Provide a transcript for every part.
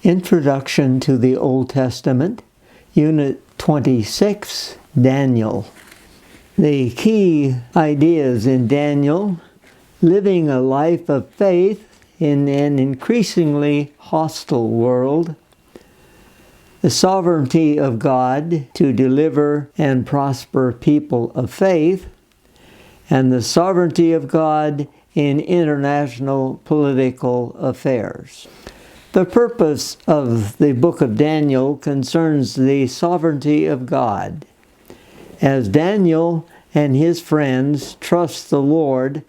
Introduction to the Old Testament, Unit 26, Daniel. The key ideas in Daniel: living a life of faith in an increasingly hostile world, the sovereignty of God to deliver and prosper people of faith, and the sovereignty of God in international political affairs. The purpose of the book of Daniel concerns the sovereignty of God. As Daniel and his friends trust the Lord,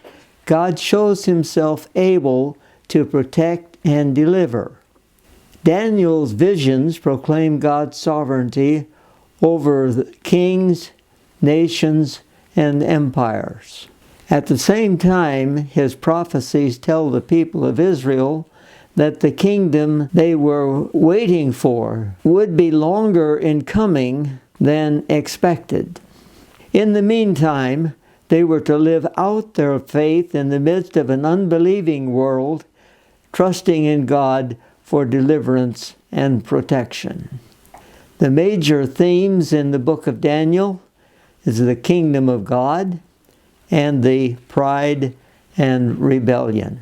God shows himself able to protect and deliver. Daniel's visions proclaim God's sovereignty over the kings, nations, and empires. At the same time, his prophecies tell the people of Israel that the kingdom they were waiting for would be longer in coming than expected. In the meantime, they were to live out their faith in the midst of an unbelieving world, trusting in God for deliverance and protection. The major themes in the book of Daniel is the kingdom of God and the pride and rebellion.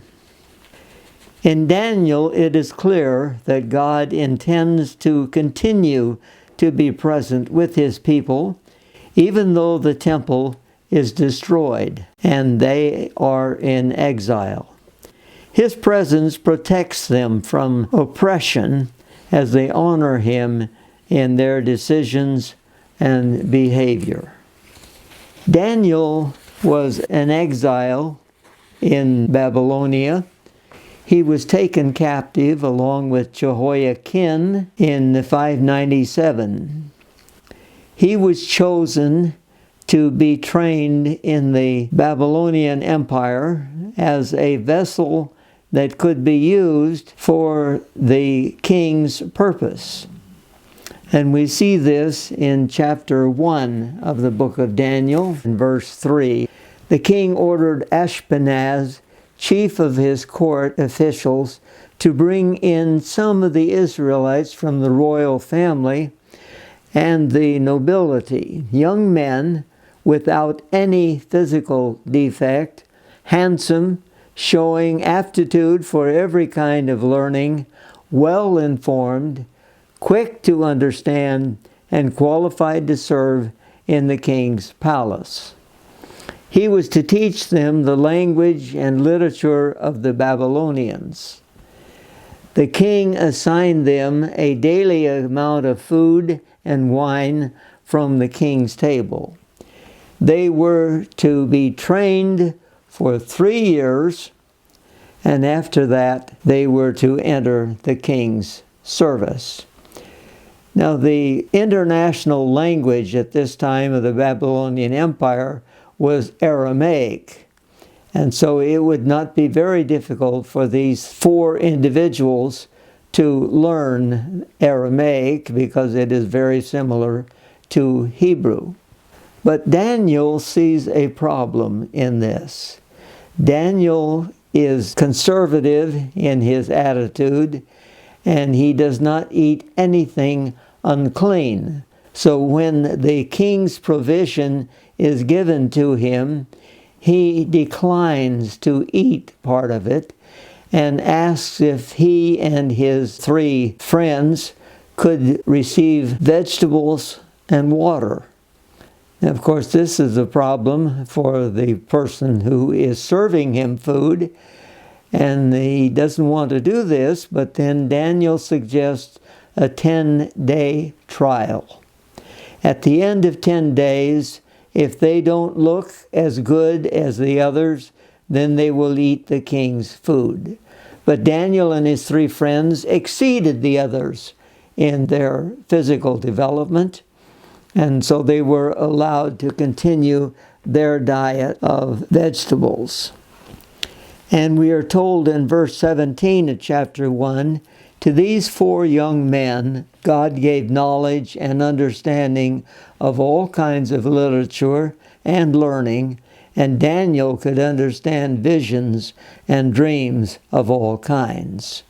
In Daniel, it is clear that God intends to continue to be present with his people, even though the temple is destroyed and they are in exile. His presence protects them from oppression as they honor him in their decisions and behavior. Daniel was an exile in Babylonia. He was taken captive along with Jehoiakim in 597. He was chosen to be trained in the Babylonian Empire as a vessel that could be used for the king's purpose. And we see this in chapter 1 of the book of Daniel, in verse 3. The king ordered Ashpenaz, chief of his court officials, to bring in some of the Israelites from the royal family and the nobility, young men without any physical defect, handsome, showing aptitude for every kind of learning, well-informed, quick to understand, and qualified to serve in the king's palace. He was to teach them the language and literature of the Babylonians. The king assigned them a daily amount of food and wine from the king's table. They were to be trained for 3 years, and after that they were to enter the king's service. Now, the international language at this time of the Babylonian Empire was Aramaic, and so it would not be very difficult for these 4 individuals to learn Aramaic because it is very similar to Hebrew. But Daniel sees a problem in this. Daniel is conservative in his attitude, and he does not eat anything unclean. So when the king's provision is given to him, he declines to eat part of it and asks if he and his 3 friends could receive vegetables and water. And of course, this is a problem for the person who is serving him food, and he doesn't want to do this, but then Daniel suggests a 10-day trial. At the end of 10 days, if they don't look as good as the others, then they will eat the king's food. But Daniel and his 3 friends exceeded the others in their physical development, and so they were allowed to continue their diet of vegetables. And we are told in verse 17 of chapter 1, to these 4 young men, God gave knowledge and understanding of all kinds of literature and learning, and Daniel could understand visions and dreams of all kinds.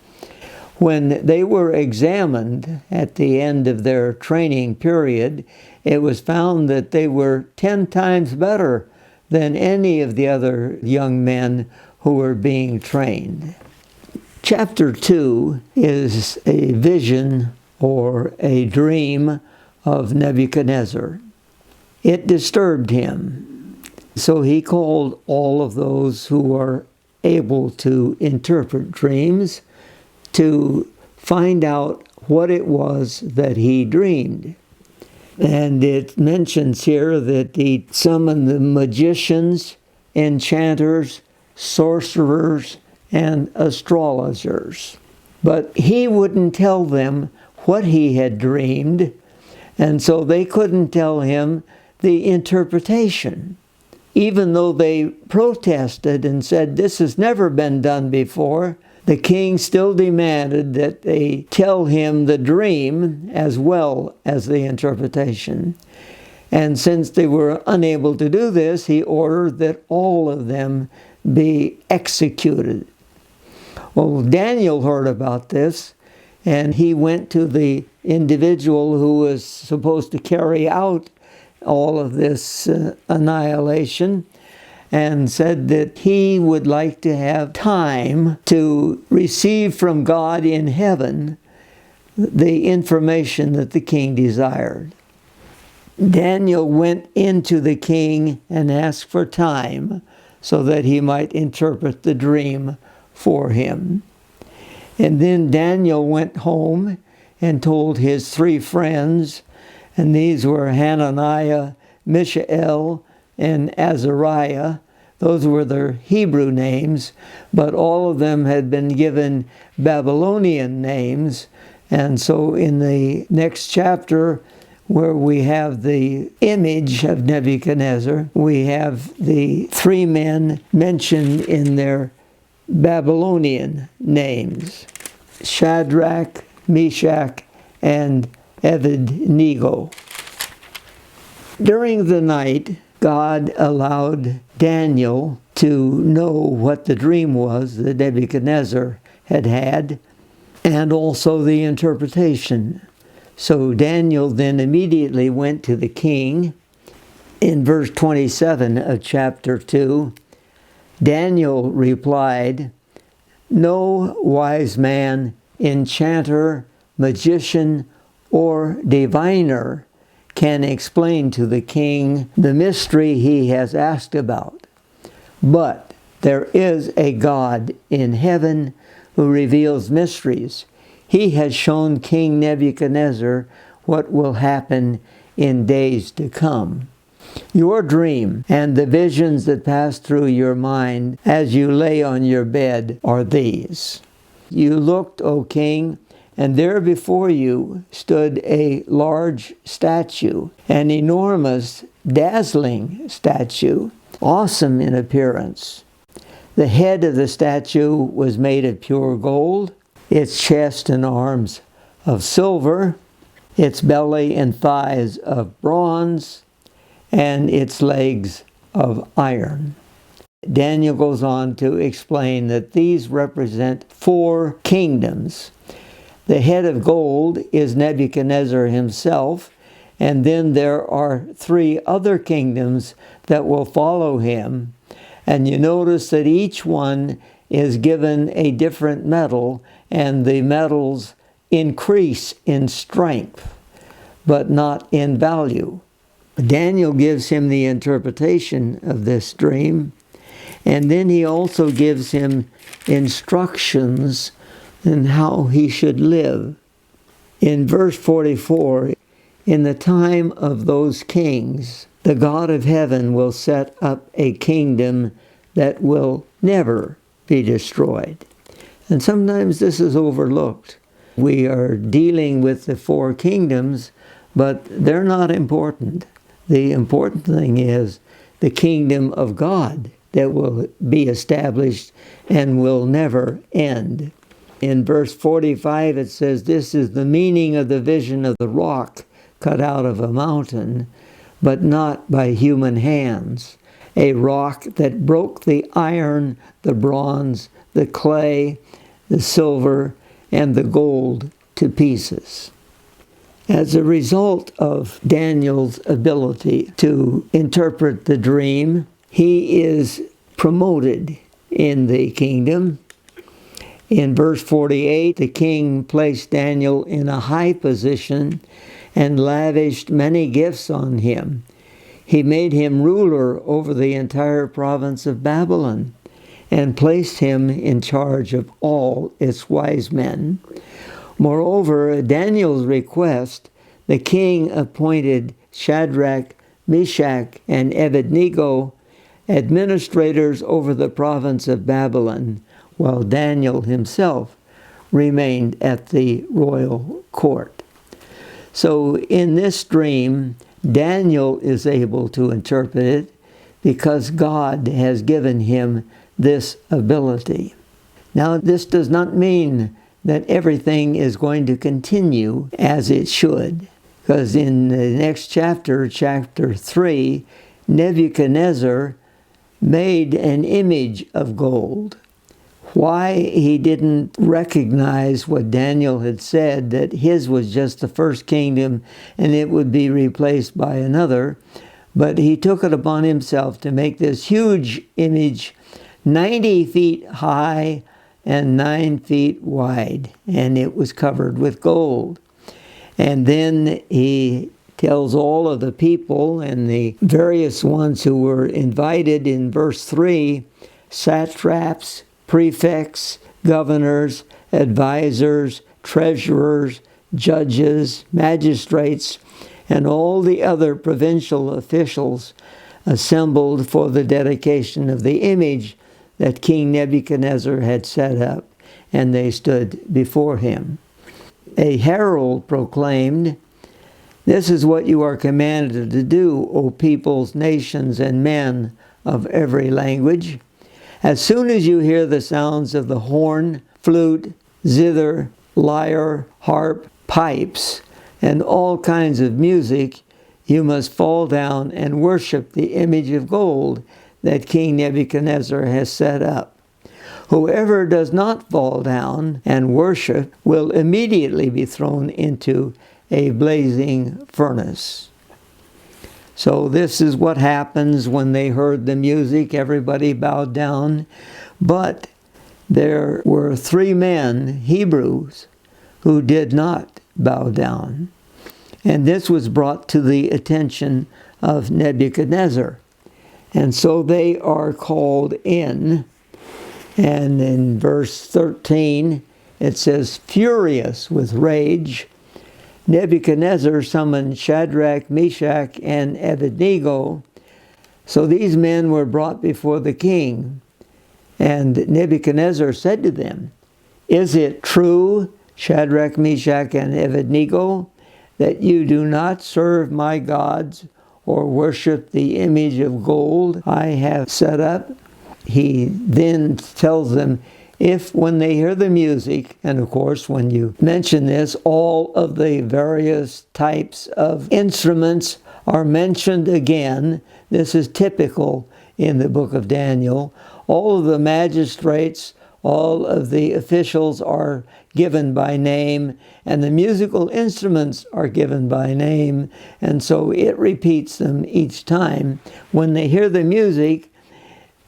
When they were examined at the end of their training period, it was found that they were 10 times better than any of the other young men who were being trained. Chapter 2 is a vision or a dream of Nebuchadnezzar. It disturbed him, so he called all of those who are able to interpret dreams to find out what it was that he dreamed. And it mentions here that he summoned the magicians, enchanters, sorcerers, and astrologers. But he wouldn't tell them what he had dreamed, and so they couldn't tell him the interpretation. Even though they protested and said, "This has never been done before," the king still demanded that they tell him the dream as well as the interpretation. And since they were unable to do this, he ordered that all of them be executed. Well, Daniel heard about this, and he went to the individual who was supposed to carry out all of this annihilation, and said that he would like to have time to receive from God in heaven the information that the king desired. Daniel went into the king and asked for time so that he might interpret the dream for him. And then Daniel went home and told his 3 friends, and these were Hananiah, Mishael, and Azariah. Those were their Hebrew names, but all of them had been given Babylonian names. And so in the next chapter, where we have the image of Nebuchadnezzar, we have the 3 men mentioned in their Babylonian names: Shadrach, Meshach, and Abednego. During the night, God allowed Daniel to know what the dream was that Nebuchadnezzar had had, and also the interpretation. So Daniel then immediately went to the king. In verse 27 of chapter 2, Daniel replied, "No wise man, enchanter, magician, or diviner can explain to the king the mystery he has asked about. But there is a God in heaven who reveals mysteries. He has shown King Nebuchadnezzar what will happen in days to come. Your dream and the visions that pass through your mind as you lay on your bed are these. You looked, O king, and there before you stood a large statue, an enormous, dazzling statue, awesome in appearance. The head of the statue was made of pure gold, its chest and arms of silver, its belly and thighs of bronze, and its legs of iron." Daniel goes on to explain that these represent 4 kingdoms. The head of gold is Nebuchadnezzar himself, and then there are 3 other kingdoms that will follow him. And you notice that each one is given a different metal, and the metals increase in strength, but not in value. Daniel gives him the interpretation of this dream, and then he also gives him instructions in how he should live. In verse 44, "In the time of those kings, the God of heaven will set up a kingdom that will never be destroyed." And sometimes this is overlooked. We are dealing with the 4 kingdoms, but they're not important. The important thing is the kingdom of God that will be established and will never end. In verse 45 it says, "This is the meaning of the vision of the rock cut out of a mountain, but not by human hands. A rock that broke the iron, the bronze, the clay, the silver, and the gold to pieces. As a result of Daniel's ability to interpret the dream, he is promoted in the kingdom. In verse 48, the king placed Daniel in a high position and lavished many gifts on him. He made him ruler over the entire province of Babylon and placed him in charge of all its wise men. Moreover, at Daniel's request, the king appointed Shadrach, Meshach, and Abednego administrators over the province of Babylon, while Daniel himself remained at the royal court. So in this dream, Daniel is able to interpret it because God has given him this ability. Now, this does not mean that everything is going to continue as it should, because in the next chapter, chapter 3, Nebuchadnezzar made an image of gold. Why he didn't recognize what Daniel had said, that his was just the first kingdom and it would be replaced by another, but he took it upon himself to make this huge image 90 feet high and 9 feet wide, and it was covered with gold. And then he tells all of the people and the various ones who were invited in verse 3, satraps, prefects, governors, advisors, treasurers, judges, magistrates, and all the other provincial officials assembled for the dedication of the image that King Nebuchadnezzar had set up, and they stood before him. A herald proclaimed, "This is what you are commanded to do, O peoples, nations, and men of every language. As soon as you hear the sounds of the horn, flute, zither, lyre, harp, pipes, and all kinds of music, you must fall down and worship the image of gold that King Nebuchadnezzar has set up. Whoever does not fall down and worship will immediately be thrown into a blazing furnace." So this is what happens when they heard the music. Everybody bowed down. But there were 3 men, Hebrews, who did not bow down. And this was brought to the attention of Nebuchadnezzar. And so they are called in. And in verse 13, it says, "Furious with rage, Nebuchadnezzar summoned Shadrach, Meshach, and Abednego." So these men were brought before the king. And Nebuchadnezzar said to them, "Is it true, Shadrach, Meshach, and Abednego, that you do not serve my gods or worship the image of gold I have set up?" He then tells them, if when they hear the music, and of course when you mention this, all of the various types of instruments are mentioned again. This is typical in the book of Daniel. All of the magistrates, all of the officials are given by name, and the musical instruments are given by name, and so it repeats them each time. When they hear the music,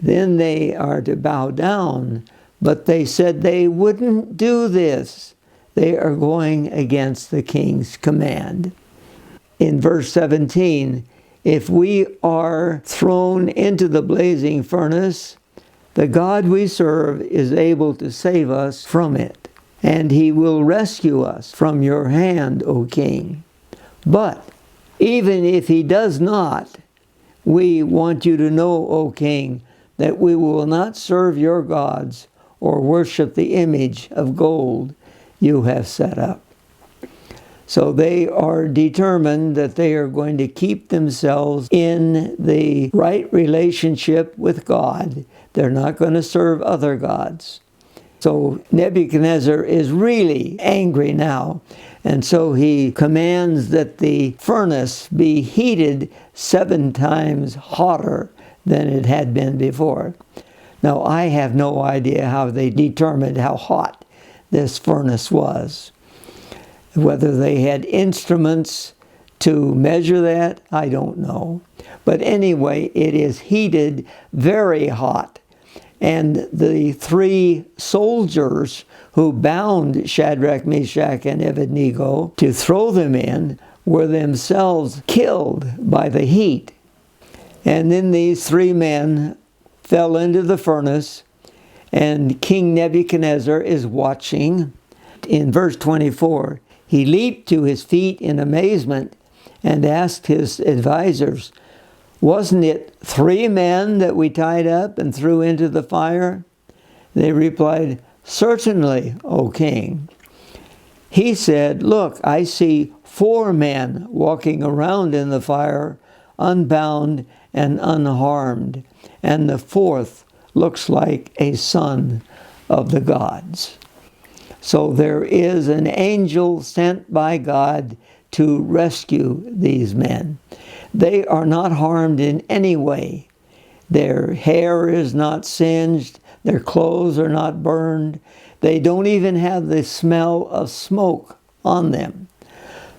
then they are to bow down. But they said they wouldn't do this. They are going against the king's command. In verse 17, if we are thrown into the blazing furnace, the God we serve is able to save us from it, and he will rescue us from your hand, O king. But even if he does not, we want you to know, O king, that we will not serve your gods or worship the image of gold you have set up. So they are determined that they are going to keep themselves in the right relationship with God. They're not going to serve other gods. So Nebuchadnezzar is really angry now, and so he commands that the furnace be heated 7 times hotter than it had been before. Now, I have no idea how they determined how hot this furnace was. Whether they had instruments to measure that, I don't know. But anyway, it is heated very hot. And the three soldiers who bound Shadrach, Meshach, and Abednego to throw them in were themselves killed by the heat. And then these three men fell into the furnace, and King Nebuchadnezzar is watching. In verse 24, he leaped to his feet in amazement and asked his advisors, "Wasn't it 3 men that we tied up and threw into the fire?" They replied, "Certainly, O king." He said, "Look, I see 4 men walking around in the fire, unbound and unharmed, and the 4th looks like a son of the gods." So there is an angel sent by God to rescue these men. They are not harmed in any way. Their hair is not singed. Their clothes are not burned. They don't even have the smell of smoke on them.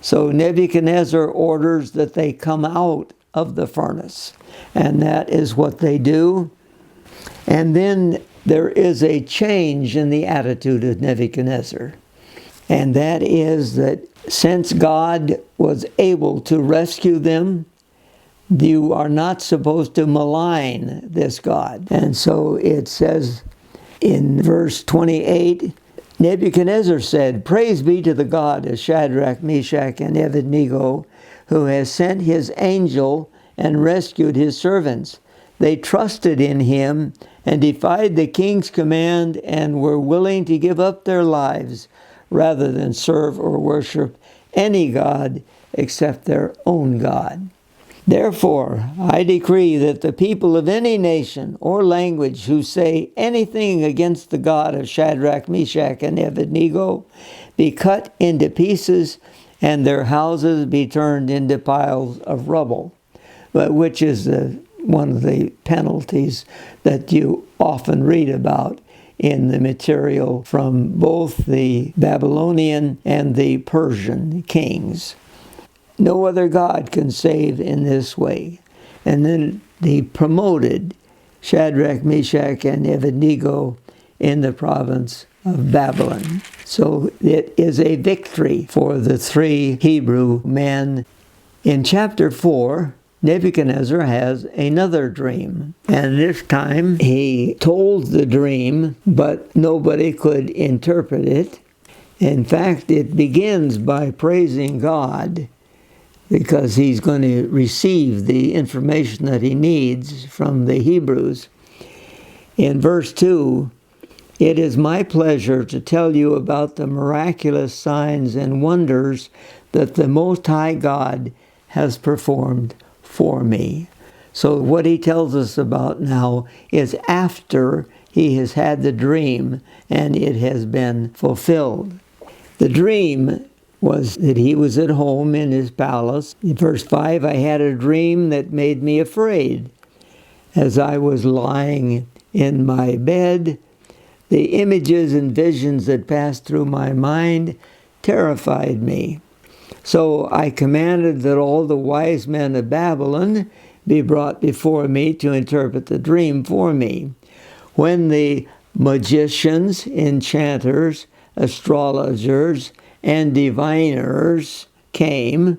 So Nebuchadnezzar orders that they come out of the furnace. And that is what they do. And then there is a change in the attitude of Nebuchadnezzar. And that is that since God was able to rescue them, you are not supposed to malign this God. And so it says in verse 28, Nebuchadnezzar said, "Praise be to the God of Shadrach, Meshach, and Abednego, who has sent his angel and rescued his servants. They trusted in him and defied the king's command and were willing to give up their lives rather than serve or worship any god except their own God. Therefore, I decree that the people of any nation or language who say anything against the God of Shadrach, Meshach, and Abednego be cut into pieces and their houses be turned into piles of rubble," but which is one of the penalties that you often read about in the material from both the Babylonian and the Persian kings. No other God can save in this way. And then he promoted Shadrach, Meshach, and Abednego in the province of Babylon. So it is a victory for the 3 Hebrew men. In chapter 4, Nebuchadnezzar has another dream. And this time he told the dream, but nobody could interpret it. In fact, it begins by praising God, because he's going to receive the information that he needs from the Hebrews. In verse 2, "It is my pleasure to tell you about the miraculous signs and wonders that the Most High God has performed for me." So what he tells us about now is after he has had the dream and it has been fulfilled. The dream was that he was at home in his palace. In verse 5, "I had a dream that made me afraid. As I was lying in my bed, the images and visions that passed through my mind terrified me. So I commanded that all the wise men of Babylon be brought before me to interpret the dream for me. When the magicians, enchanters, astrologers, and diviners came,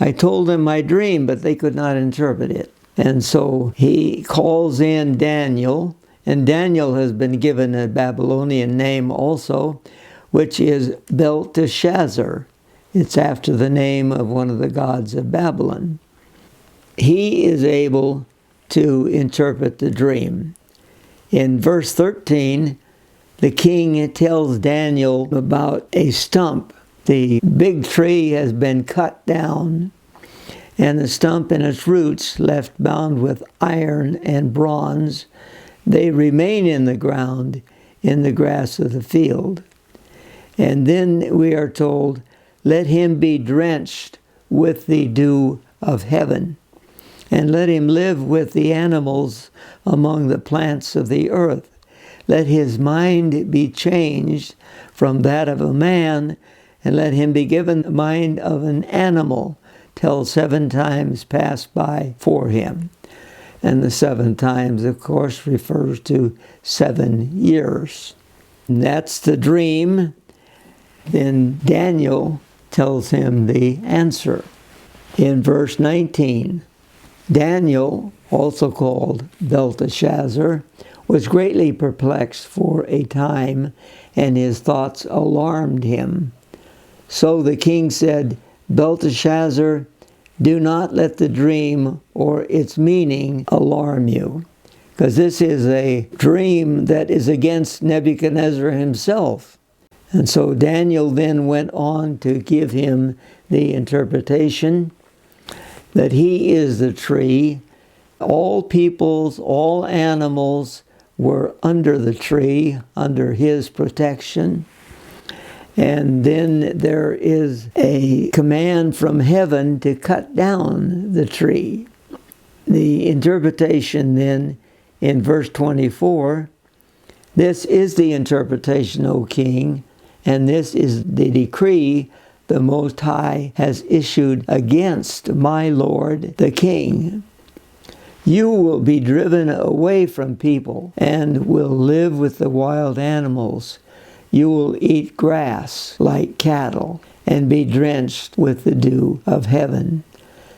I told them my dream, but they could not interpret it." And so he calls in Daniel, and Daniel has been given a Babylonian name also, which is Belteshazzar. It's after the name of one of the gods of Babylon. He is able to interpret the dream. In verse 13, the king tells Daniel about a stump. The big tree has been cut down, and the stump and its roots left bound with iron and bronze. They remain in the ground, in the grass of the field. And then we are told, "Let him be drenched with the dew of heaven, and let him live with the animals among the plants of the earth. let his mind be changed from that of a man, and let him be given the mind of an animal, till 7 times pass by for him. And the 7 times, of course, refers to 7 years. And that's the dream. Then Daniel tells him the answer. In verse 19, Daniel, also called Belteshazzar, was greatly perplexed for a time, and his thoughts alarmed him. So the king said, Belteshazzar, do not let the dream or its meaning alarm you, because this is a dream that is against Nebuchadnezzar himself. And so Daniel then went on to give him the interpretation that he is the tree. All peoples, all animals were under the tree, under his protection. And then there is a command from heaven to cut down the tree. The interpretation then in verse 24, this is the interpretation, O king, and this is the decree the Most High has issued against my lord the king. You will be driven away from people and will live with the wild animals. You will eat grass like cattle and be drenched with the dew of heaven.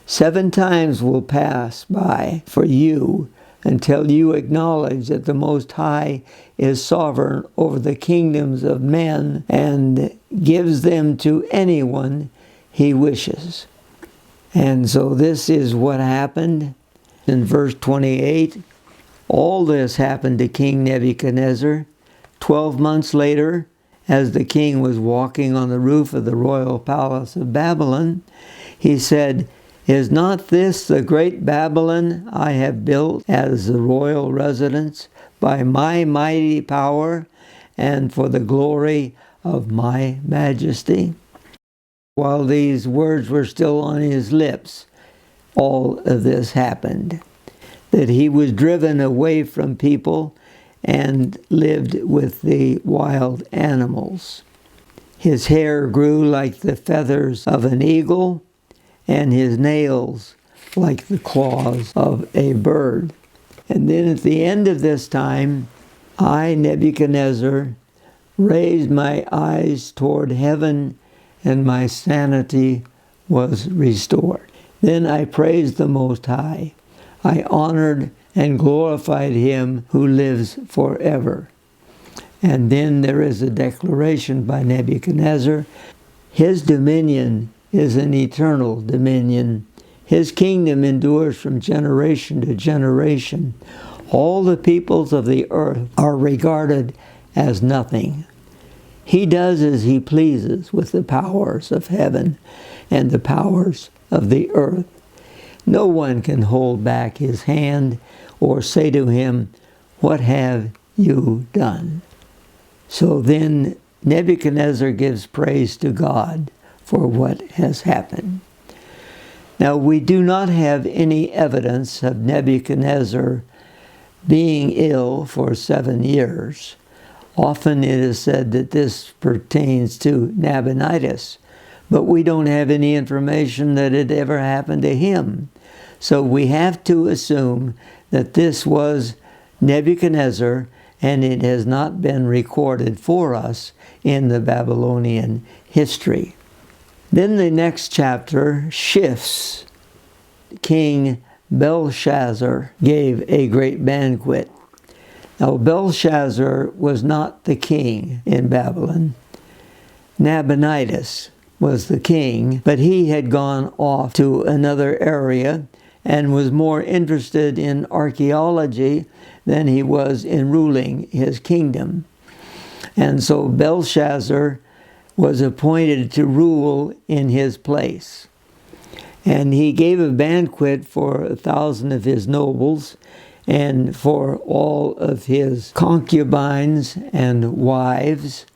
7 times will pass by for you until you acknowledge that the Most High is sovereign over the kingdoms of men and gives them to anyone he wishes. And so this is what happened. In verse 28, all this happened to King Nebuchadnezzar. 12 months later, as the king was walking on the roof of the royal palace of Babylon, he said, Is not this the great Babylon I have built as the royal residence by my mighty power and for the glory of my majesty? While these words were still on his lips, all of this happened. That he was driven away from people and lived with the wild animals. His hair grew like the feathers of an eagle, and his nails like the claws of a bird. And then at the end of this time, I, Nebuchadnezzar, raised my eyes toward heaven, and my sanity was restored. Then I praised the Most High. I honored and glorified him who lives forever. And then there is a declaration by Nebuchadnezzar. His dominion is an eternal dominion. His kingdom endures from generation to generation. All the peoples of the earth are regarded as nothing. He does as he pleases with the powers of heaven and the powers of the earth. No one can hold back his hand or say to him, What have you done? So then Nebuchadnezzar gives praise to God for what has happened. Now we do not have any evidence of Nebuchadnezzar being ill for 7 years. Often it is said that this pertains to Nabonidus, but we don't have any information that it ever happened to him. So we have to assume that this was Nebuchadnezzar, and it has not been recorded for us in the Babylonian history. Then the next chapter shifts. King Belshazzar gave a great banquet. Now Belshazzar was not the king in Babylon. Nabonidus was the king, but he had gone off to another area and was more interested in archaeology than he was in ruling his kingdom. And so Belshazzar was appointed to rule in his place. And he gave a banquet for 1,000 of his nobles and for all of his concubines and wives.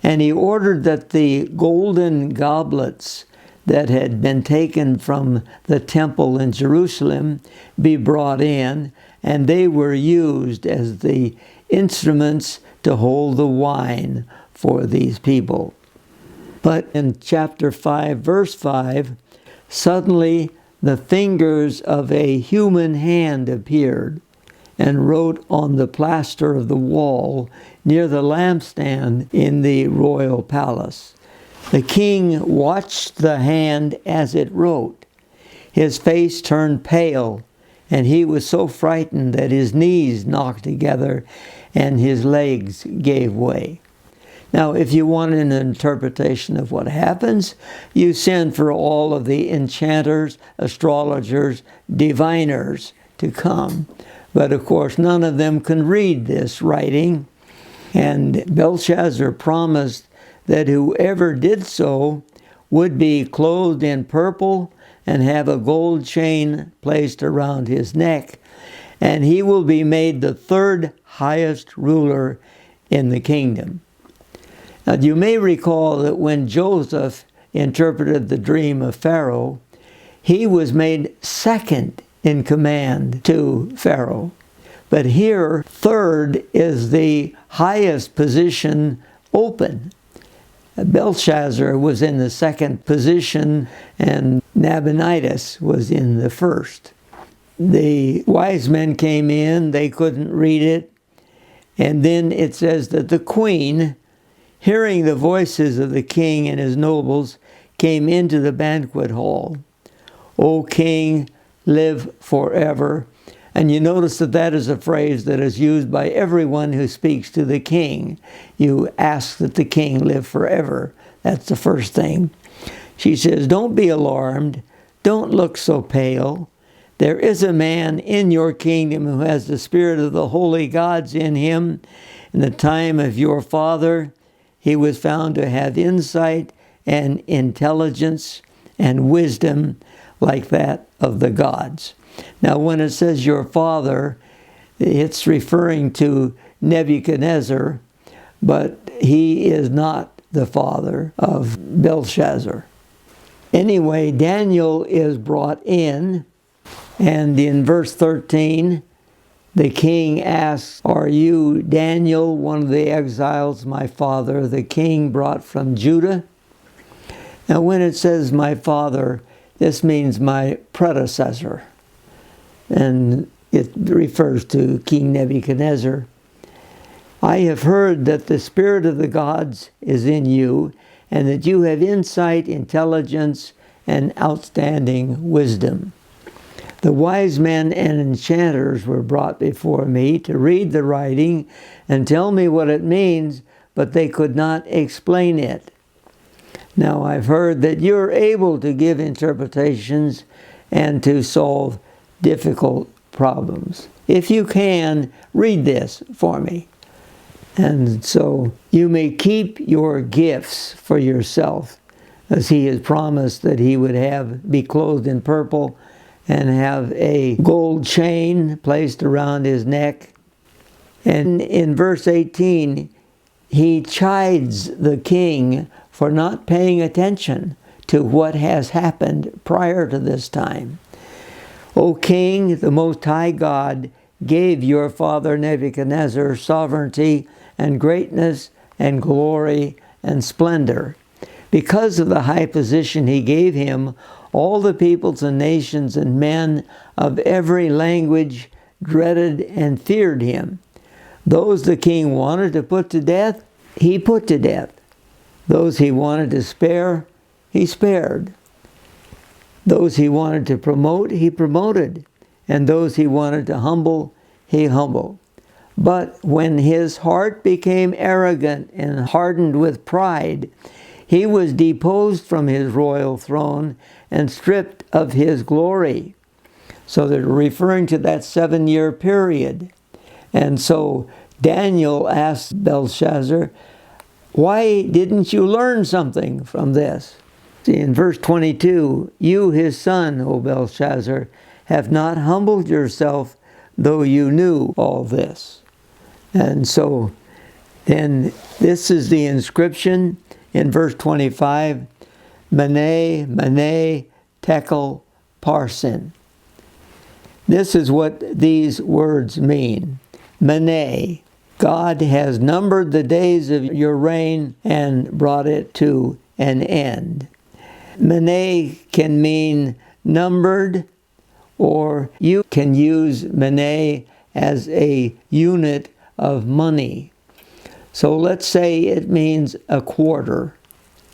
And he ordered that the golden goblets that had been taken from the temple in Jerusalem be brought in, and they were used as the instruments to hold the wine for these people. But in chapter 5, verse 5, suddenly the fingers of a human hand appeared and wrote on the plaster of the wall near the lampstand in the royal palace. The king watched the hand as it wrote. His face turned pale, and he was so frightened that his knees knocked together and his legs gave way. Now, if you want an interpretation of what happens, you send for all of the enchanters, astrologers, diviners to come. But of course, none of them can read this writing. And Belshazzar promised that whoever did so would be clothed in purple and have a gold chain placed around his neck. And he will be made the third highest ruler in the kingdom. Now, you may recall that when Joseph interpreted the dream of Pharaoh, he was made second in command to Pharaoh. But here, third is the highest position open. Belshazzar was in the second position, and Nabonidus was in the first. The wise men came in, they couldn't read it, and then it says that the queen, hearing the voices of the king and his nobles, came into the banquet hall. O king, live forever. And you notice that that is a phrase that is used by everyone who speaks to the king. You ask that the king live forever. That's the first thing. She says, don't be alarmed. Don't look so pale. There is a man in your kingdom who has the spirit of the holy gods in him. In the time of your father, he was found to have insight and intelligence and wisdom like that of the gods. Now, when it says your father, it's referring to Nebuchadnezzar, but he is not the father of Belshazzar. Anyway, Daniel is brought in, and in verse 13, the king asks, are you Daniel, one of the exiles my father, the king brought from Judah? Now, when it says my father, this means my predecessor. And it refers to King Nebuchadnezzar. I have heard that the spirit of the gods is in you, and that you have insight, intelligence, and outstanding wisdom. The wise men and enchanters were brought before me to read the writing and tell me what it means, but they could not explain it. Now I've heard that you're able to give interpretations and to solve difficult problems. If you can, read this for me. And so you may keep your gifts for yourself, as he has promised that he would be clothed in purple and have a gold chain placed around his neck. And in verse 18, he chides the king for not paying attention to what has happened prior to this time. O king, the Most High God gave your father Nebuchadnezzar sovereignty and greatness and glory and splendor. Because of the high position he gave him, all the peoples and nations and men of every language dreaded and feared him. Those the king wanted to put to death, he put to death. Those he wanted to spare, he spared. Those he wanted to promote, he promoted. And those he wanted to humble, he humbled. But when his heart became arrogant and hardened with pride, he was deposed from his royal throne and stripped of his glory. So they're referring to that 7-year period. And so Daniel asked Belshazzar, why didn't you learn something from this? See, in verse 22, you, his son, O Belshazzar, have not humbled yourself, though you knew all this. And so then this is the inscription in verse 25, Mene, Mene, Tekel, Parsin. This is what these words mean. Mene, God has numbered the days of your reign and brought it to an end. Mene can mean numbered, or you can use mene as a unit of money. So let's say it means a quarter.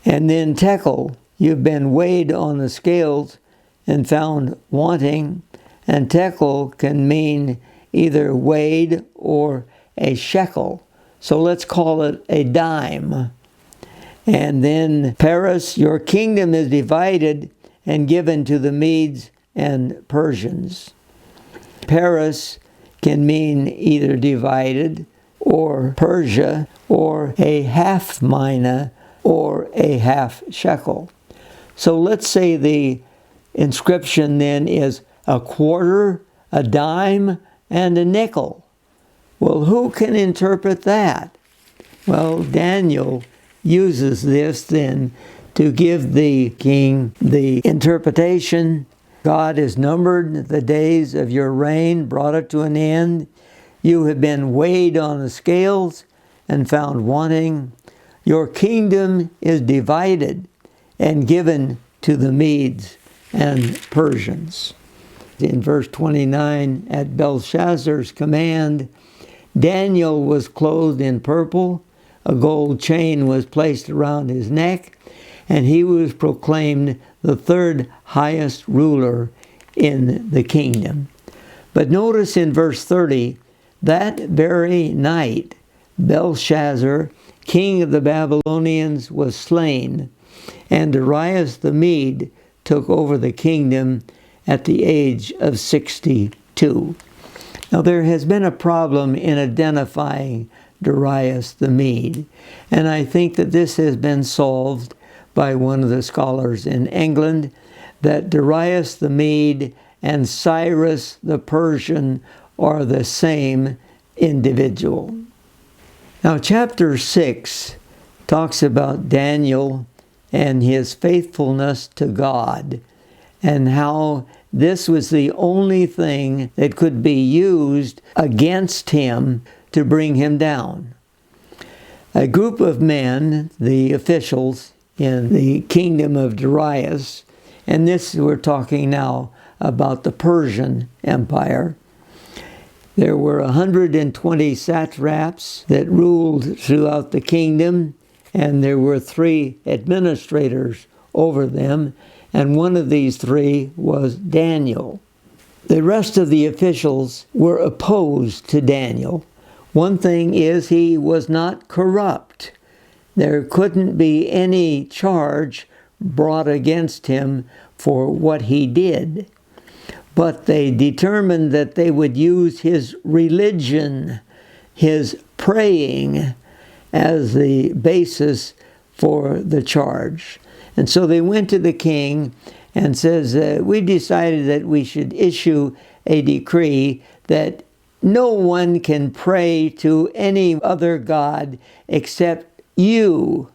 And then tekel, you've been weighed on the scales and found wanting. And tekel can mean either weighed or a shekel. So let's call it a dime. And then Paris, your kingdom is divided and given to the Medes and Persians. Paris can mean either divided or Persia or a half mina or a half shekel. So let's say the inscription then is a quarter, a dime, and a nickel. Well, who can interpret that? Well, Daniel uses this then to give the king the interpretation. God has numbered the days of your reign, brought it to an end. You have been weighed on the scales and found wanting. Your kingdom is divided and given to the Medes and Persians. In verse 29, at Belshazzar's command, Daniel was clothed in purple, a gold chain was placed around his neck, and he was proclaimed the third highest ruler in the kingdom. But notice in verse 30, that very night, Belshazzar, king of the Babylonians, was slain, and Darius the Mede took over the kingdom at the age of 62. Now there has been a problem in identifying Darius the Mede, and I think that this has been solved by one of the scholars in England, that Darius the Mede and Cyrus the Persian are the same individual. Now chapter 6 talks about Daniel and his faithfulness to God, and how this was the only thing that could be used against him to bring him down. A group of men, the officials in the kingdom of Darius, and this we're talking now about the Persian Empire. There were 120 satraps that ruled throughout the kingdom, and there were 3 administrators over them, and one of these 3 was Daniel. The rest of the officials were opposed to Daniel. One thing is, he was not corrupt. There couldn't be any charge brought against him for what he did. But they determined that they would use his religion, his praying, as the basis for the charge. And so they went to the king and says, we decided that we should issue a decree that no one can pray to any other god except you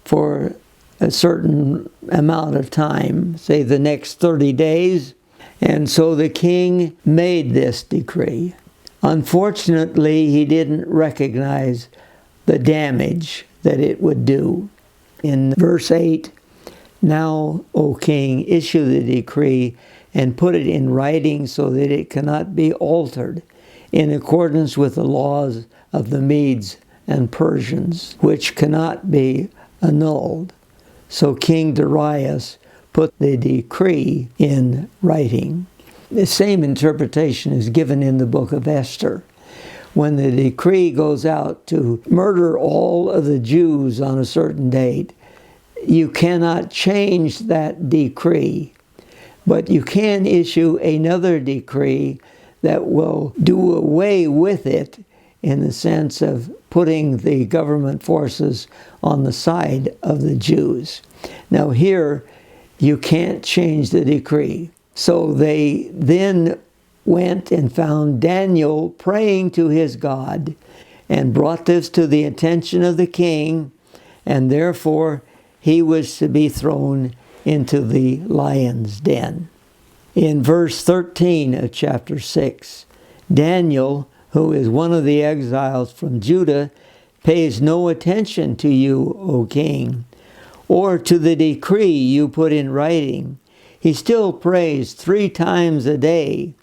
for a certain amount of time, say the next 30 days. And so the king made this decree. Unfortunately, he didn't recognize the damage that it would do. In verse 8, now, O king, issue the decree and put it in writing so that it cannot be altered, in accordance with the laws of the Medes and Persians, which cannot be annulled. So King Darius put the decree in writing. The same interpretation is given in the book of Esther. When the decree goes out to murder all of the Jews on a certain date, you cannot change that decree, but you can issue another decree that will do away with it, in the sense of putting the government forces on the side of the Jews. Now here, you can't change the decree. So they then went and found Daniel praying to his God and brought this to the attention of the king, and therefore he was to be thrown into the lion's den. In verse 13 of chapter 6, Daniel, who is one of the exiles from Judah, pays no attention to you, O king, or to the decree you put in writing. He still prays 3 times a day.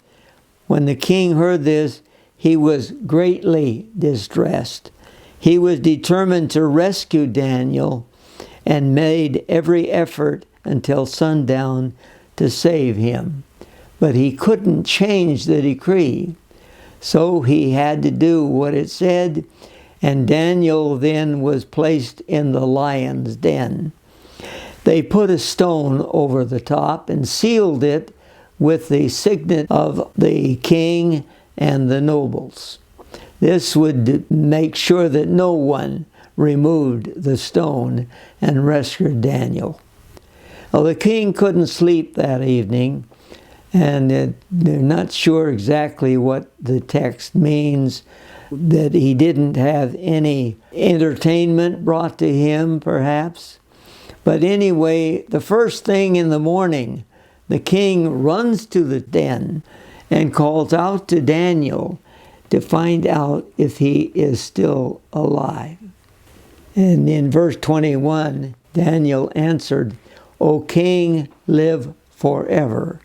When the king heard this, he was greatly distressed. He was determined to rescue Daniel and made every effort until sundown to save him. But he couldn't change the decree. So he had to do what it said, and Daniel then was placed in the lion's den. They put a stone over the top and sealed it with the signet of the king and the nobles. This would make sure that no one removed the stone and rescued Daniel. Well, the king couldn't sleep that evening, and they're not sure exactly what the text means, that he didn't have any entertainment brought to him, perhaps. But anyway, the first thing in the morning, the king runs to the den and calls out to Daniel to find out if he is still alive. And in verse 21, Daniel answered, O king, live forever.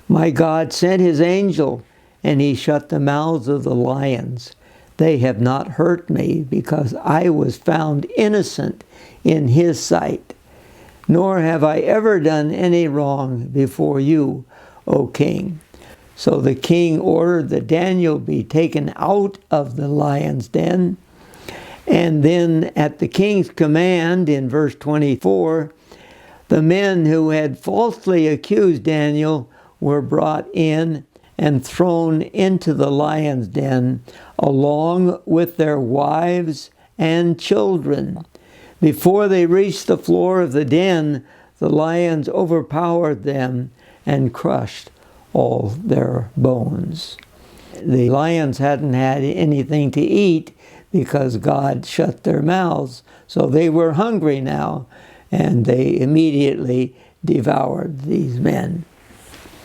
My God sent his angel, and he shut the mouths of the lions. They have not hurt me, because I was found innocent in his sight. Nor have I ever done any wrong before you, O king. So the king ordered that Daniel be taken out of the lion's den. And then at the king's command, in verse 24, the men who had falsely accused Daniel were brought in and thrown into the lion's den, along with their wives and children. Before they reached the floor of the den, the lions overpowered them and crushed all their bones. The lions hadn't had anything to eat because God shut their mouths, so they were hungry now, and they immediately devoured these men.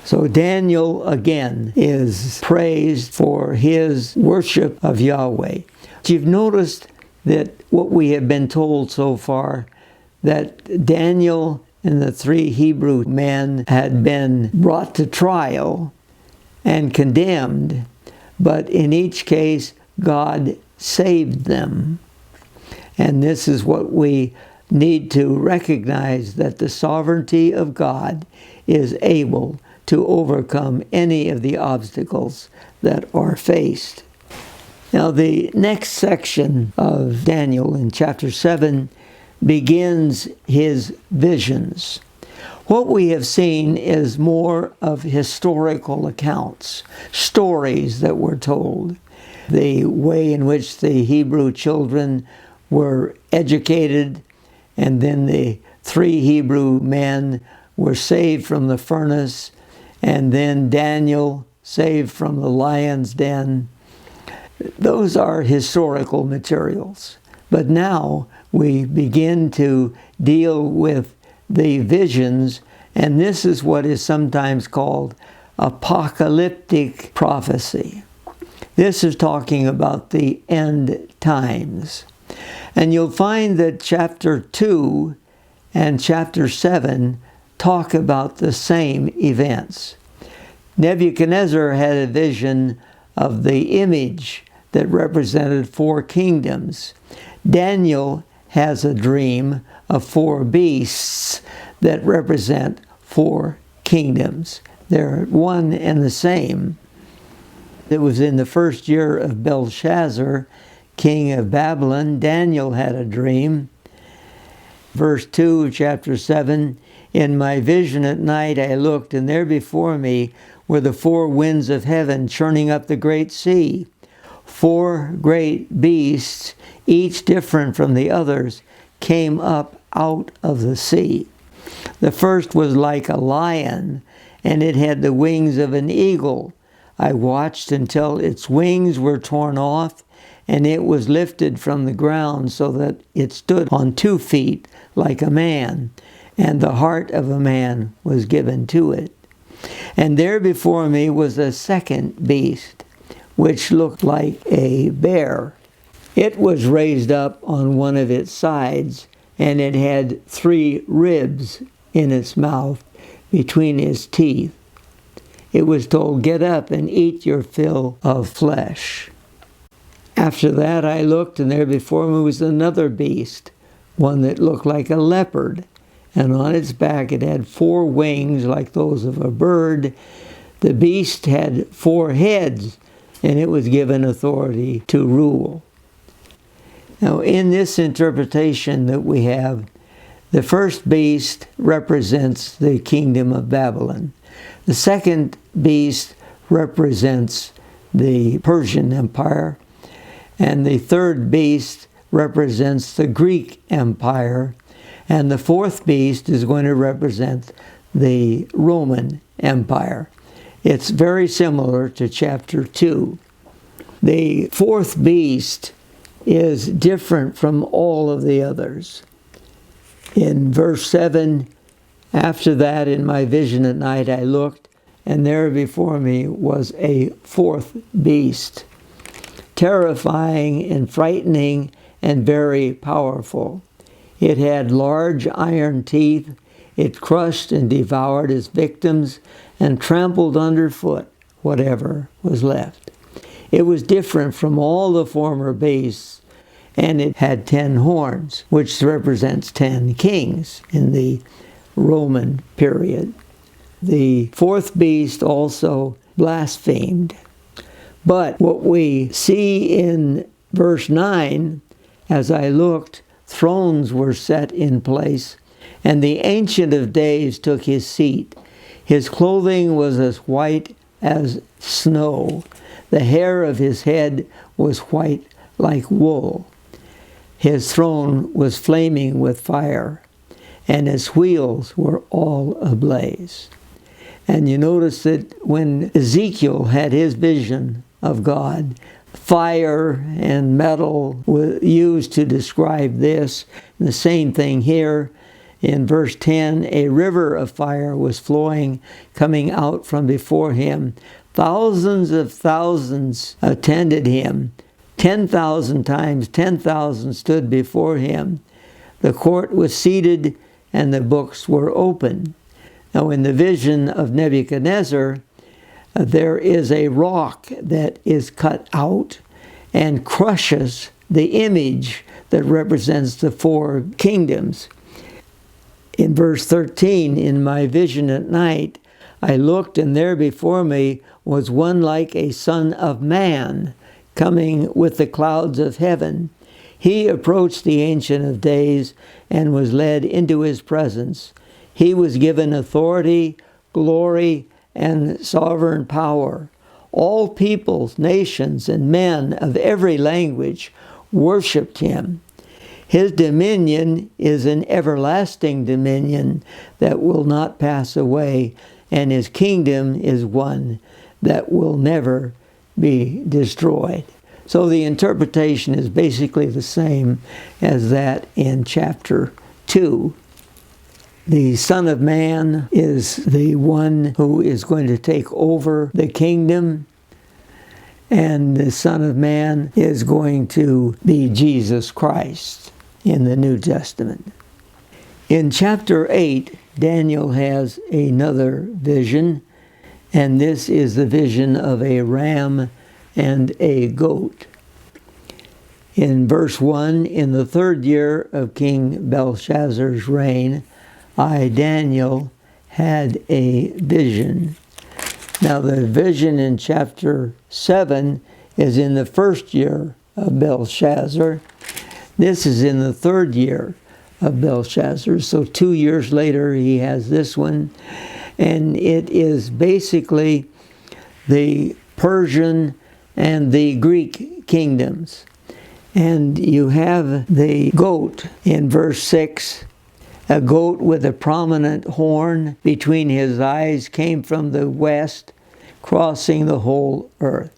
So Daniel again is praised for his worship of Yahweh. You've noticed that what we have been told so far, that Daniel and the 3 Hebrew men had been brought to trial and condemned, but in each case God saved them. And this is what we need to recognize, that the sovereignty of God is able to overcome any of the obstacles that are faced. Now, the next section of Daniel in chapter 7 begins his visions. What we have seen is more of historical accounts, stories that were told. The way in which the Hebrew children were educated, and then the 3 Hebrew men were saved from the furnace, and then Daniel saved from the lion's den. Those are historical materials. But now we begin to deal with the visions, and this is what is sometimes called apocalyptic prophecy. This is talking about the end times. And you'll find that chapter 2 and chapter 7 talk about the same events. Nebuchadnezzar had a vision of the image that represented 4 kingdoms. Daniel has a dream of 4 beasts that represent 4 kingdoms. They're one and the same. It was in the first year of Belshazzar, king of Babylon. Daniel had a dream. Verse 2 of chapter 7, in my vision at night I looked, and there before me were the 4 winds of heaven churning up the great sea. 4 great beasts, each different from the others, came up out of the sea. The first was like a lion, and it had the wings of an eagle. I watched until its wings were torn off, and it was lifted from the ground so that it stood on 2 feet like a man, and the heart of a man was given to it. And there before me was a second beast, which looked like a bear. It was raised up on one of its sides, and it had 3 ribs in its mouth between its teeth. It was told, "Get up and eat your fill of flesh." After that I looked, and there before me was another beast, one that looked like a leopard, and on its back it had 4 wings like those of a bird. The beast had 4 heads, and it was given authority to rule. Now, in this interpretation that we have, the first beast represents the kingdom of Babylon. The second beast represents the Persian Empire. And the third beast represents the Greek Empire. And the fourth beast is going to represent the Roman Empire. It's very similar to chapter 2. The fourth beast is different from all of the others. In verse 7, "After that in my vision at night I looked, and there before me was a fourth beast, terrifying and frightening and very powerful. It had large iron teeth. It crushed and devoured its victims and trampled underfoot whatever was left. It was different from all the former beasts, and it had 10 horns, which represents 10 kings in the Roman period. The fourth beast also blasphemed. But what we see in verse 9, as I looked, thrones were set in place, and the Ancient of Days took his seat. His clothing was as white as snow. The hair of his head was white like wool. His throne was flaming with fire, and his wheels were all ablaze. And you notice that when Ezekiel had his vision of God, fire and metal were used to describe this. And the same thing here. In verse 10, a river of fire was flowing, coming out from before him. Thousands of thousands attended him. 10,000 times 10,000 stood before him. The court was seated, and the books were open. Now, in the vision of Nebuchadnezzar, there is a rock that is cut out and crushes the image that represents the 4 kingdoms. In verse 13, in my vision at night, I looked, and there before me was one like a son of man, coming with the clouds of heaven. He approached the Ancient of Days and was led into his presence. He was given authority, glory, and sovereign power. All peoples, nations, and men of every language worshipped him. His dominion is an everlasting dominion that will not pass away, and his kingdom is one that will never be destroyed. So the interpretation is basically the same as that in chapter 2. The Son of Man is the one who is going to take over the kingdom, and the Son of Man is going to be Jesus Christ in the New Testament. In chapter 8, Daniel has another vision, and this is the vision of a ram and a goat. In verse 1, in the 3rd year of King Belshazzar's reign, I, Daniel, had a vision. Now the vision in chapter 7 is in the 1st year of Belshazzar. This is in the 3rd year of Belshazzar. So 2 years later he has this one. And it is basically the Persian and the Greek kingdoms. And you have the goat in verse 6. A goat with a prominent horn between his eyes came from the west, crossing the whole earth.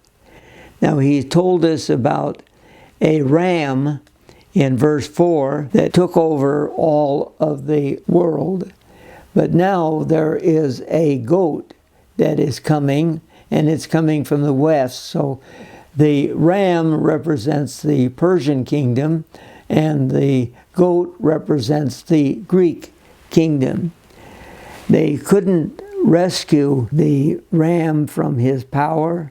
Now he told us about a ram in verse 4 that took over all of the world. But now there is a goat that is coming, and it's coming from the west. So the ram represents the Persian kingdom, and the goat represents the Greek kingdom. They couldn't rescue the ram from his power.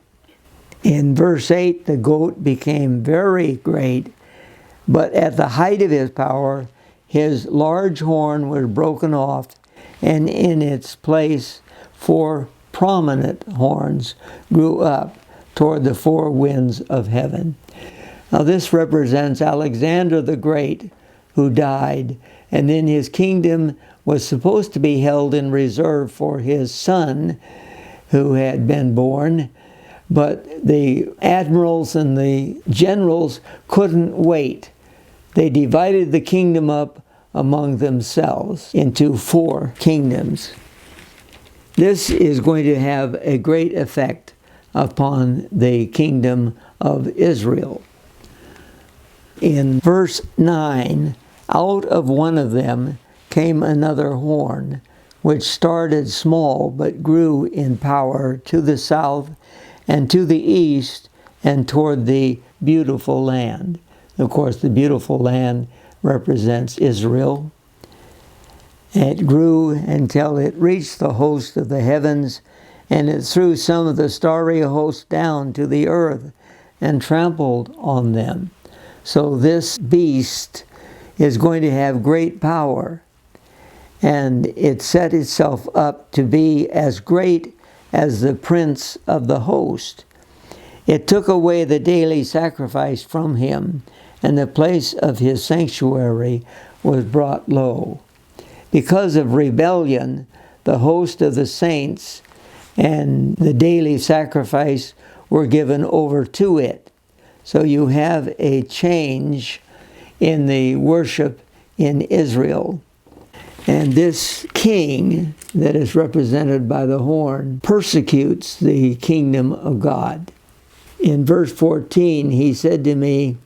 In verse 8, the goat became very great, but at the height of his power, his large horn was broken off, and in its place 4 prominent horns grew up toward the 4 winds of heaven. Now this represents Alexander the Great, who died, and then his kingdom was supposed to be held in reserve for his son, who had been born, but the admirals and the generals couldn't wait. They divided the kingdom up among themselves into 4 kingdoms. This is going to have a great effect upon the kingdom of Israel. In verse 9, out of one of them came another horn, which started small but grew in power to the south and to the east and toward the beautiful land. Of course, the beautiful land represents Israel. It grew until it reached the host of the heavens, and it threw some of the starry host down to the earth and trampled on them. So this beast is going to have great power, and it set itself up to be as great as the prince of the host. It took away the daily sacrifice from him, and the place of his sanctuary was brought low. Because of rebellion, the host of the saints and the daily sacrifice were given over to it. So you have a change in the worship in Israel. And this king that is represented by the horn persecutes the kingdom of God. In verse 14, he said to me,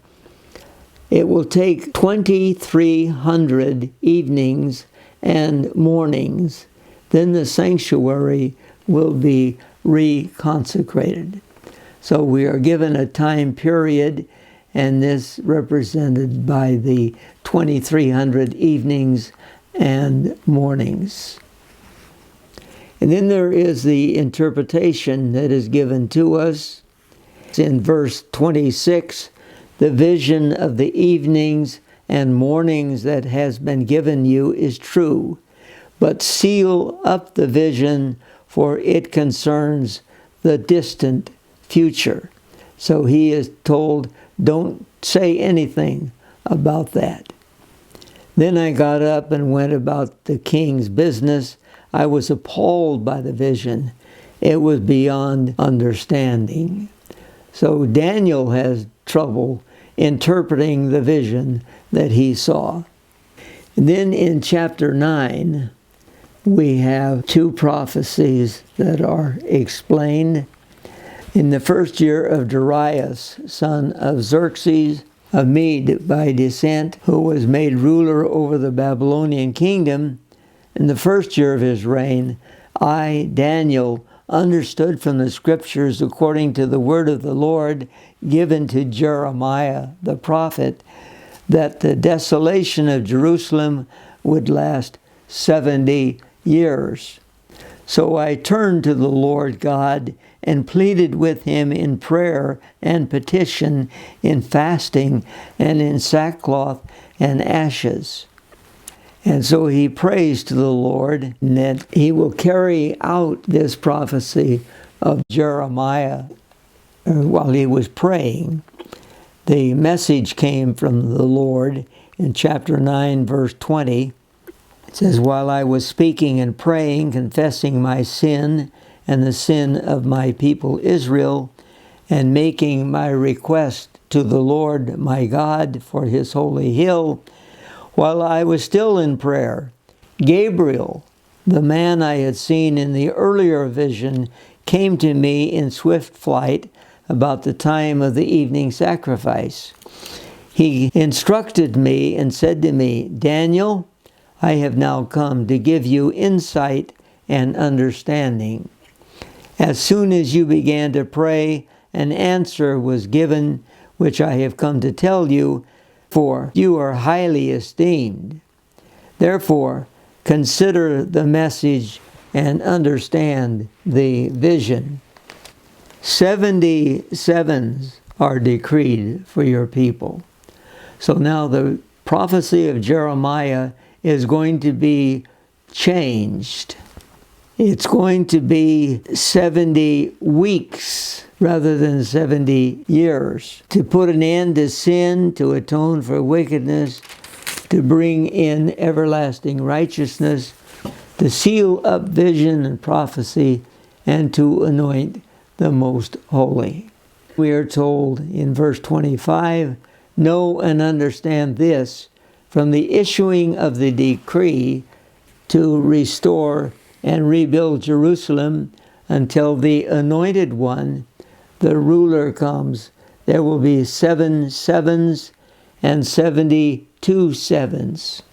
"It will take 2,300 evenings and mornings. Then the sanctuary will be reconsecrated." So we are given a time period, and this represented by the 2,300 evenings and mornings. And then there is the interpretation that is given to us. In verse 26, the vision of the evenings and mornings that has been given you is true, but seal up the vision, for it concerns the distant future. So he is told, don't say anything about that. Then I got up and went about the king's business. I was appalled by the vision. It was beyond understanding. So Daniel has trouble interpreting the vision that he saw. And then in chapter 9, we have 2 prophecies that are explained. In the first year of Darius, son of Xerxes, a Mede by descent, who was made ruler over the Babylonian kingdom, in the first year of his reign, I, Daniel, understood from the scriptures according to the word of the Lord given to Jeremiah the prophet, that the desolation of Jerusalem would last 70 years. So I turned to the Lord God and pleaded with him in prayer and petition, in fasting and in sackcloth and ashes. And so he prays to the Lord that he will carry out this prophecy of Jeremiah while he was praying. The message came from the Lord in chapter 9, verse 20. It says, "While I was speaking and praying, confessing my sin and the sin of my people Israel, and making my request to the Lord my God for his holy hill, while I was still in prayer, Gabriel, the man I had seen in the earlier vision, came to me in swift flight about the time of the evening sacrifice. He instructed me and said to me, 'Daniel, I have now come to give you insight and understanding.' As soon as you began to pray, an answer was given, which I have come to tell you, for you are highly esteemed. Therefore, consider the message and understand the vision. 77s are decreed for your people. So now the prophecy of Jeremiah is going to be changed. It's going to be 70 weeks rather than 70 years, to put an end to sin, to atone for wickedness, to bring in everlasting righteousness, to seal up vision and prophecy, and to anoint the most holy. We are told in verse 25, know and understand this, from the issuing of the decree to restore and rebuild Jerusalem until the anointed one, the ruler, comes, there will be 7 sevens and 72 sevens.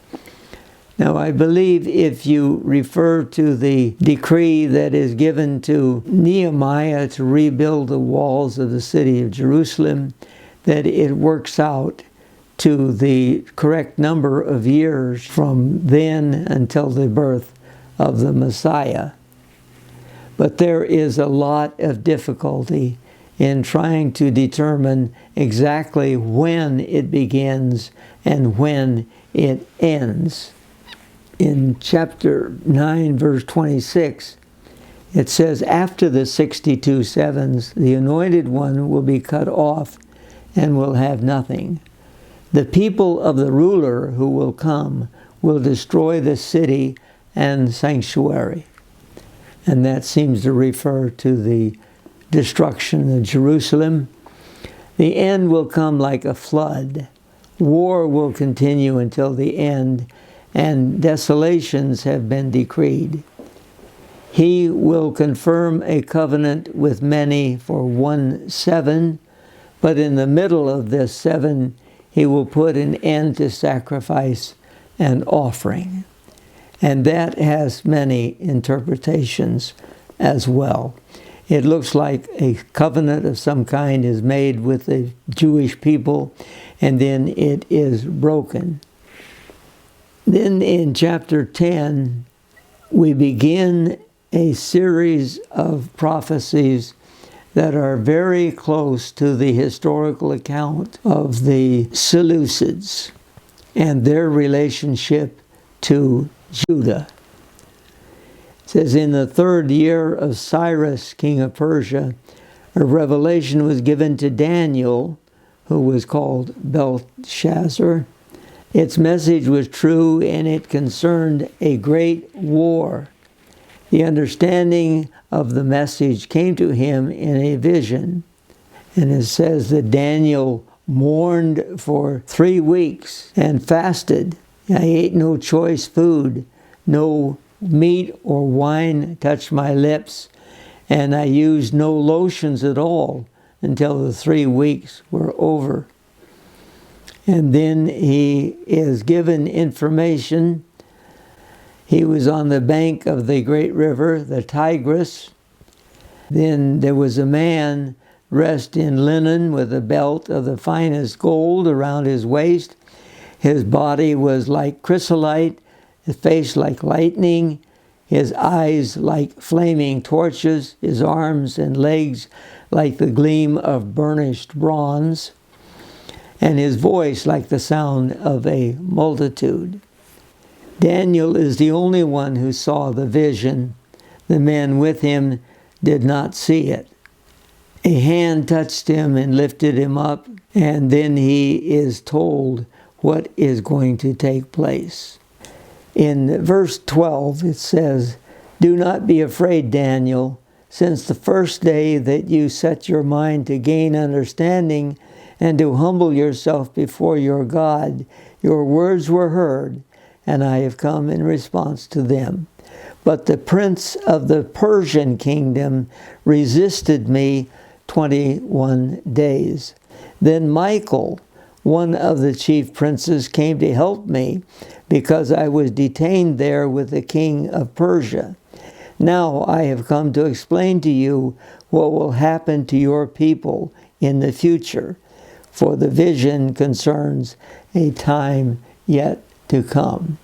Now, I believe if you refer to the decree that is given to Nehemiah to rebuild the walls of the city of Jerusalem, that it works out to the correct number of years from then until the birth of the Messiah. But there is a lot of difficulty in trying to determine exactly when it begins and when it ends. In chapter 9, verse 26, it says, after the 62 sevens, the anointed one will be cut off and will have nothing. The people of the ruler who will come will destroy the city and sanctuary. And that seems to refer to the destruction of Jerusalem. The end will come like a flood. War will continue until the end, and desolations have been decreed. He will confirm a covenant with many for 1 7, but in the middle of this 7, he will put an end to sacrifice and offering. And that has many interpretations as well. It looks like a covenant of some kind is made with the Jewish people, and then it is broken. Then in chapter 10, we begin a series of prophecies that are very close to the historical account of the Seleucids and their relationship to Judah. It says, in the 3rd year of Cyrus, king of Persia, a revelation was given to Daniel, who was called Belshazzar. Its message was true, and it concerned a great war. The understanding of the message came to him in a vision. And it says that Daniel mourned for 3 weeks and fasted. I ate no choice food, no meat or wine touched my lips, and I used no lotions at all until the 3 weeks were over. And then he is given information. He was on the bank of the great river, the Tigris. Then there was a man dressed in linen with a belt of the finest gold around his waist. His body was like chrysolite, his face like lightning, his eyes like flaming torches, his arms and legs like the gleam of burnished bronze, and his voice like the sound of a multitude. Daniel is the only one who saw the vision. The men with him did not see it. A hand touched him and lifted him up, and then he is told what is going to take place. In verse 12 it says, do not be afraid, Daniel, since the first day that you set your mind to gain understanding and to humble yourself before your God, your words were heard, and I have come in response to them. But the prince of the Persian kingdom resisted me 21 days. Then Michael, one of the chief princes, came to help me because I was detained there with the king of Persia. Now I have come to explain to you what will happen to your people in the future, for the vision concerns a time yet to come.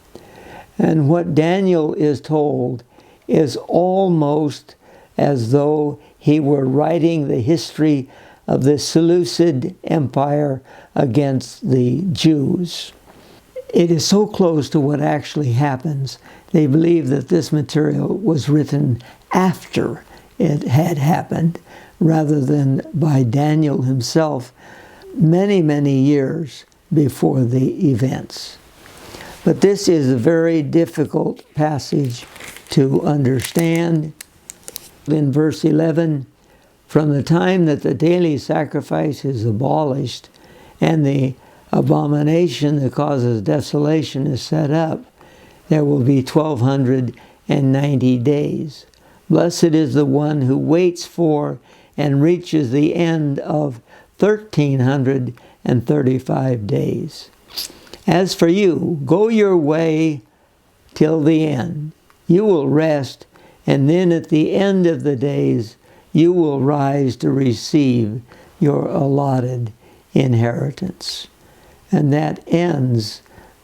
And what Daniel is told is almost as though he were writing the history of the Seleucid Empire against the Jews. It is so close to what actually happens. They believe that this material was written after it had happened, rather than by Daniel himself many, many years before the events. But this is a very difficult passage to understand. In verse 11, from the time that the daily sacrifice is abolished and the abomination that causes desolation is set up, there will be 1290 days. Blessed is the one who waits for and reaches the end of 1335 days. As for you, go your way till the end. You will rest, and then at the end of the days, you will rise to receive your allotted inheritance. And that ends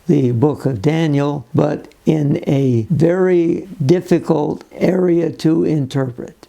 the book of Daniel, but in a very difficult area to interpret.